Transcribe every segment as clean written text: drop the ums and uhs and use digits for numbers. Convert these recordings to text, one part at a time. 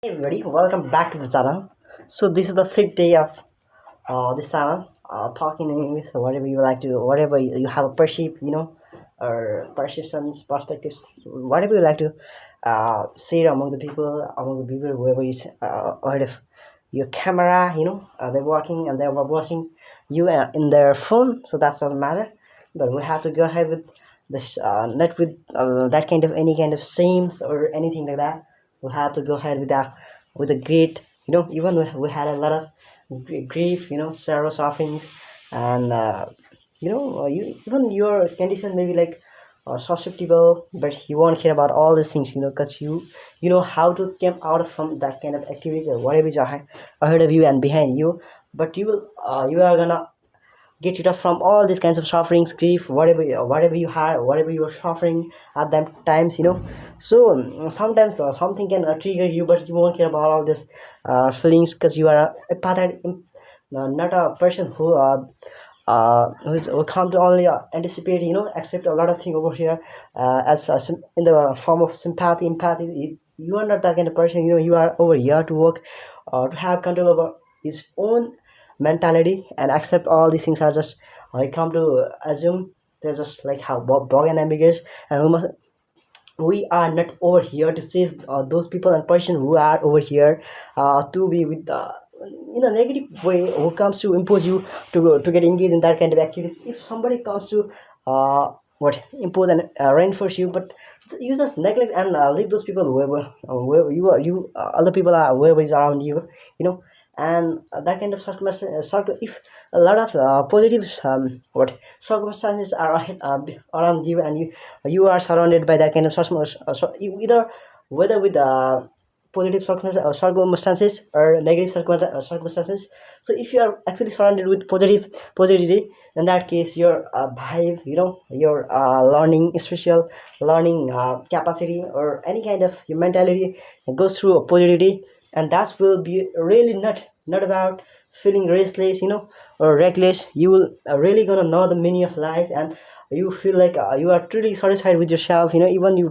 Hey everybody, welcome back to the channel. So this is the fifth day of this channel, talking in English. So whatever you like to, whatever you have a perceive, or perceptions, perspectives, whatever you like to share among the people, whoever is ahead of your camera, they're walking and they're watching you in their phone. So that doesn't matter. But we have to go ahead with this, not with that kind of any kind of seams or anything like that. We have to go ahead with a great, even we had a lot of grief, sorrow, sufferings, and you even your condition maybe like susceptible, but you won't care about all these things, because you know how to come out from that kind of activities or whatever is ahead of you and behind you. But you are gonna get rid of from all these kinds of sufferings, grief, whatever you had, whatever you were suffering at that times, so sometimes something can trigger you, but you won't care about all these feelings, because you are a pattern, not a person who come to only anticipate, accept a lot of things over here, as in the form of sympathy, empathy. You are not that kind of person, you are over here to work, to have control over his own mentality and accept all these things are just, I come to assume they're just like how bog and ambiguous, and we are not over here to chase those people and person who are over here to be with in a negative way, who comes to impose you to get engaged in that kind of activities. If somebody comes to what impose and reinforce you, but you just neglect and leave those people whoever you are, other people are whoever is around you, and that kind of if a lot of positive what circumstances are around you, and you are surrounded by that kind of either whether with positive circumstances or negative circumstances. So if you are actually surrounded with positivity, in that case your vibe, your learning special learning capacity or any kind of your mentality goes through a positivity, and that will be really not about feeling restless, or reckless. You will really gonna know the meaning of life, and you feel like you are truly satisfied with yourself, even you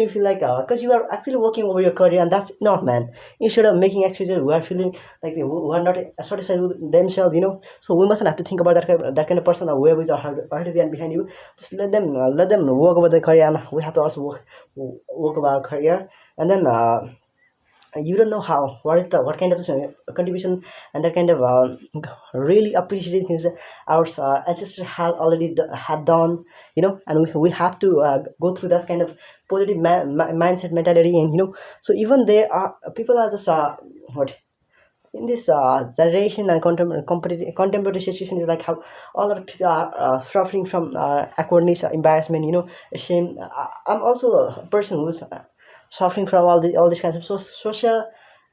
feel like because you are actually working over your career, and that's enough, man. Instead of making excuses who are feeling like who are not satisfied with themselves, so we mustn't have to think about that kind of person or whoever is ahead of you and behind you. Just let them work over their career, and we have to also work about our career. And then you don't know how what kind of contribution and that kind of really appreciating things our ancestors had already had done, and we have to go through that kind of positive mindset mentality, and so even there are people are just what in this generation and contemporary situation is like how all of people are suffering from awkwardness, embarrassment, shame. I'm also a person who's suffering from all these kinds of social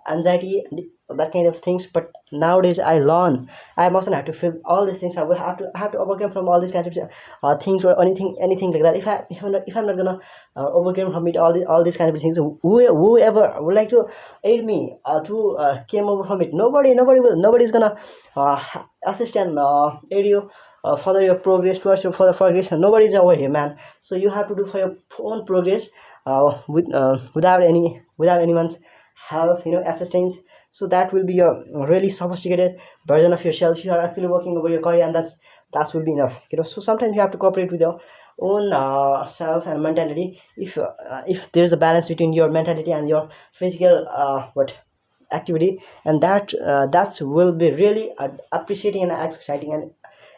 anxiety and that kind of things. But nowadays I learn I mustn't have to feel all these things. I will have to overcome from all these kinds of things or anything like that. If I'm not gonna overcome from it, all these kind of things, whoever would like to aid me to came over from it, nobody's gonna assist and aid you further your progress towards your further progress. Nobody's over here, man. So you have to do for your own progress, without anyone's help, assistance. So that will be a really sophisticated version of yourself. You are actually working over your career, and that will be enough, so sometimes you have to cooperate with your own self and mentality. If there's a balance between your mentality and your physical what activity, and that will be really appreciating and exciting, and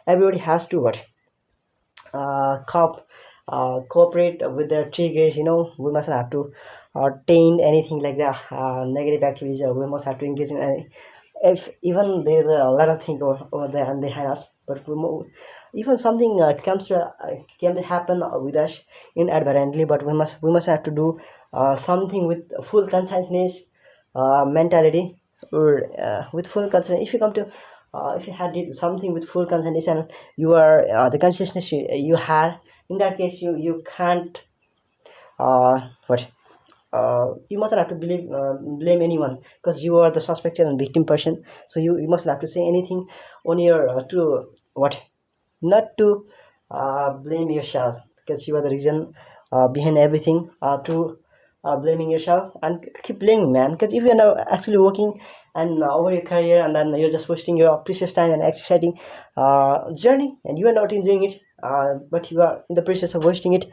everybody has to what cooperate with their triggers. We mustn't have to taint anything like that negative activities, or we must have to engage in any, if even there's a lot of things over there and behind us, but even something can happen with us inadvertently, but we must have to do something with full consciousness mentality, or with full concern. If you had did something with full concentration, you are the consciousness you had, in that case you can't what you mustn't have to blame anyone, because you are the suspected and victim person. So you mustn't have to say anything on your to what not to blame yourself, because you are the reason behind everything, to blaming yourself, and keep blaming, man, because if you're not actually working and over your career, and then you're just wasting your precious time and exciting journey, and you are not enjoying it, but you are in the process of wasting it.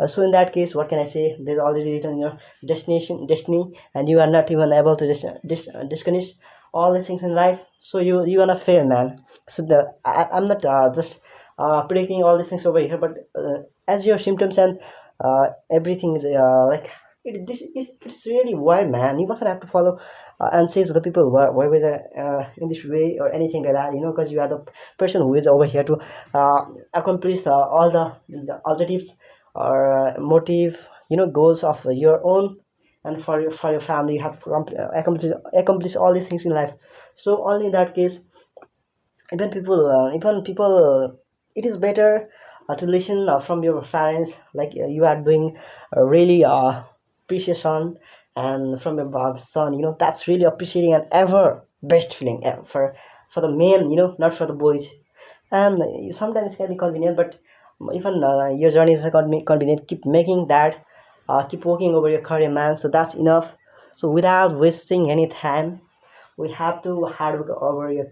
So in that case, what can I say? There's already written your destiny, and you are not even able to disconnect all these things in life. So you gonna fail, man. So I'm not just predicting all these things over here, but as your symptoms and everything is like this is, it's really wild, man. You mustn't have to follow and say to the people why was in this way or anything like that, because you are the person who is over here to accomplish all the objectives or motive, goals of your own, and for your family. You have to accomplish all these things in life. So only in that case, even people, it is better to listen from your parents, like you are doing a really precious son, and from your son, that's really appreciating and ever best feeling for the men, not for the boys. And sometimes it can be convenient, but even your journey is not convenient, keep making that, keep working over your career, man. So that's enough. So without wasting any time, we have to hard work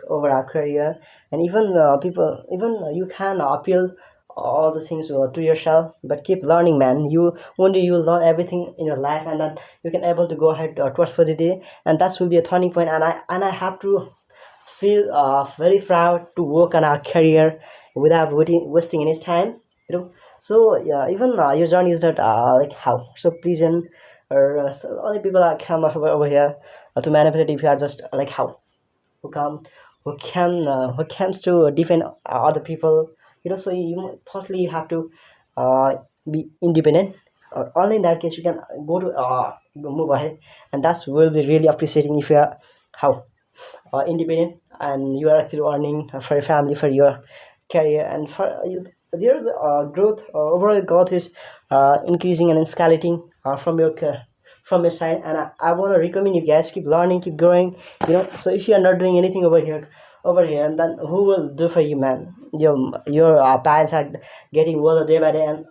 over our career. And even people, even you can appeal all the things to yourself, but keep learning, man. You only you will learn everything in your life, and then you can able to go ahead towards positive, and that will be a turning point. And I have to feel very proud to work on our career without wasting any time, so yeah, even your journey is not like how so pleasant, or so only people that come over here to manipulate. If you are just like how who come who comes to defend other people, so you firstly you have to uh, be independent, or only in that case you can go to move ahead. And that's will be really appreciating if you are how independent, and you are actually earning for your family, for your career, and for there's growth, overall growth is increasing and escalating from your side. And I want to recommend you guys keep learning, keep growing, so if you are not doing anything over here, and then who will do for you, man? Your parents are getting older day by day, and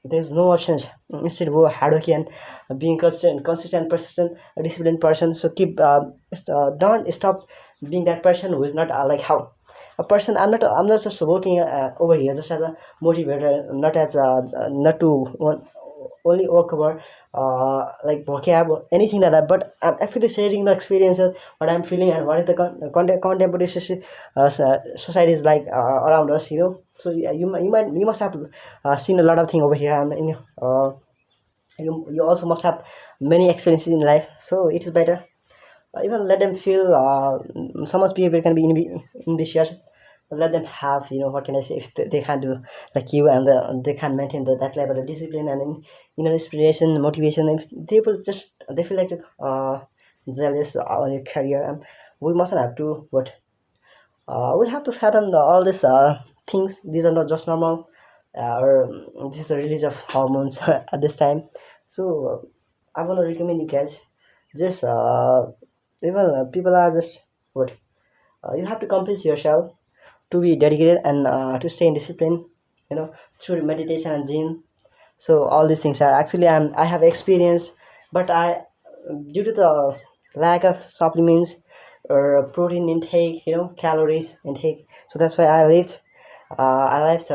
there's no options. Instead, go hardworking and being consistent, persistent, a disciplined person. So keep don't stop being that person who is not like how a person. I'm not just working over here just as a motivator, not as not to only work over like vocab or anything like that, but I'm actually sharing the experiences, what I'm feeling, and what is the contemporary society is like around us, so yeah, you must have seen a lot of things over here, and you also must have many experiences in life, so it is better even let them feel someone's behavior can be ambitious. Let them have, what can I say, if they can't do like you, and they can't maintain that level of discipline and inspiration, motivation. If they will just they feel like jealous on your career, and we mustn't have to what we have to fathom all these things. These are not just normal, or this is a release of hormones at this time. So I want to recommend you guys just even people are just what you have to convince yourself to be dedicated and to stay in discipline, through meditation and gym. So all these things are actually I have experienced, but I due to the lack of supplements or protein intake, calories intake. So that's why I left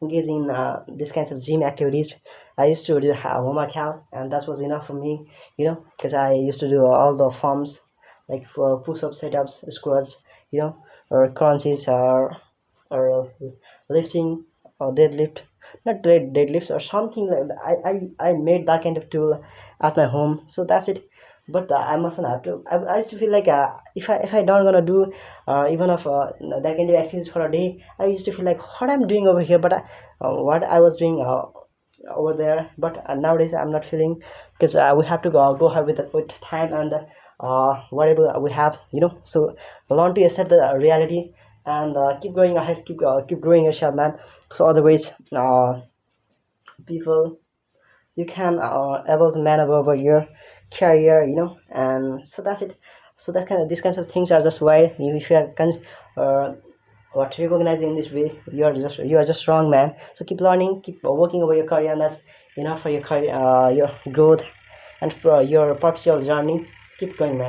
engaging in these kinds of gym activities. I used to do home workout, and that was enough for me, because I used to do all the forms like for push-ups, sit-ups, squats, or crunches, or lifting or deadlift, not deadlifts or something like that. I made that kind of tool at my home, so that's it. But I mustn't have to. I used to feel like if I don't gonna do even of that kind of activities for a day, I used to feel like what I'm doing over here, but what I was doing over there. But nowadays I'm not feeling, because we have to go ahead with time and whatever we have, so learn to accept the reality, and keep going ahead, keep growing yourself, man. So otherwise people, you can able to manage over your career, and so that's it. So that kind of these kinds of things are just why if you are uh, what recognizing in this way, you are just strong, man. So keep learning, keep working over your career, and that's enough for your career, your growth. and your professional journey. Keep going, man.